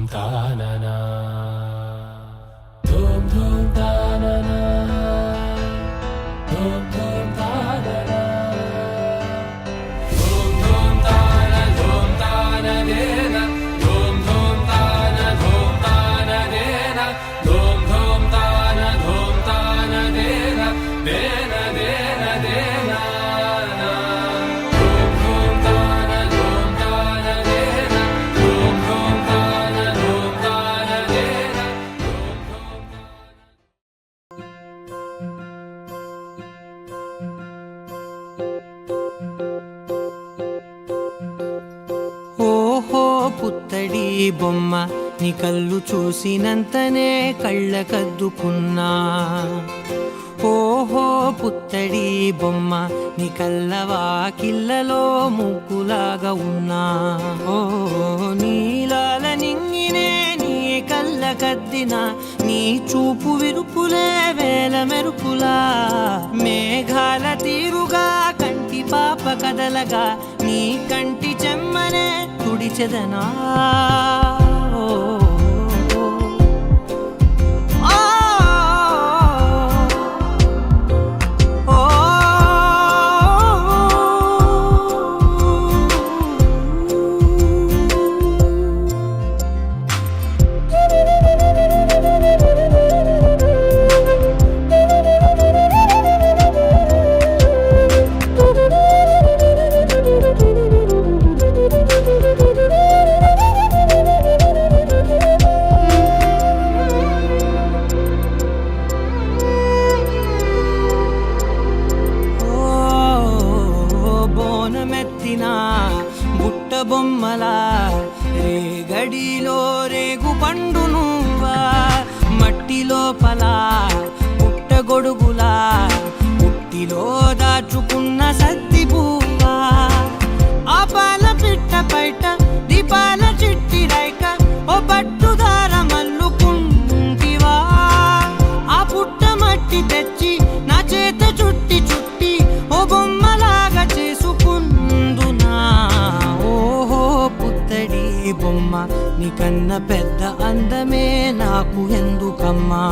ధూమ్ తాననా ధూమ్ ధూమ్ తాననా ధూమ్ ధూమ్ తాననా ధూమ్ ధూమ్ తాన ధూమ్ తాననేన ధూమ్ ధూమ్ తాన ధూమ్ తాననేన ధూమ్ ధూమ్ తాన ధూమ్ తాననేన దేన దేన దేన పుత్తడి బొమ్మ నీ కళ్ళు చూసినంతనే కళ్ళకద్దుకున్నా. ఓహో పుత్తడి బొమ్మ నీ కళ్ళవాకిళ్ళలో ముగ్గులాగా ఉన్నా. ఓ నీలాల నింగినే నీ కళ్ళకద్దిన నీ చూపు విరుపులే వేల మెరుపులా. మేఘాల తీరుగా కంటి పాప కదలగా నీ కంటి చెమ్మనే తుడిచెదనా. బుట్ట బొమ్మలా రేగడిలో రేగు పండు నువ్వా. మట్టి లోపల పుట్ట గొడుగులా పుట్టిలో దాచుకున్న సత్తి పువ్వా. ఆ పాల పిట్ట బయట దీపాల చిట్టి రైక ఓ పట్టుదార మల్లుకుంటివా. ఆ పుట్ట మట్టి తెచ్చి నా చేత చుట్టి చుట్టి ఓ బొమ్మలాగా చేసుకుందునా. ఓహో పుత్తడి బొమ్మ నీకన్నా పెద్ద అందమే నాకు ఎందుకమ్మా.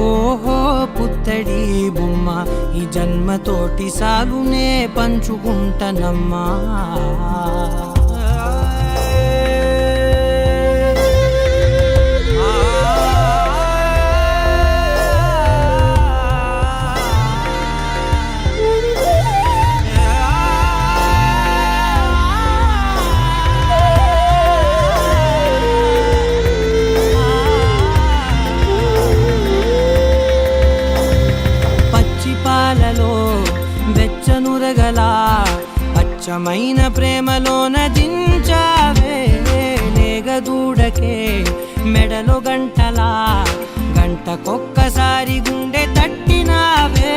ఓహో పుత్తడి బొమ్మ ఈ జన్మతోటి సాలునే పంచుకుంటనమ్మా. పాలలో వెచ్చనురగలా అచ్చమైన ప్రేమలోన దించావే. లేగదూడకే మెడలో గంటలా గంటకొక్కసారి గుండె తట్టినావే.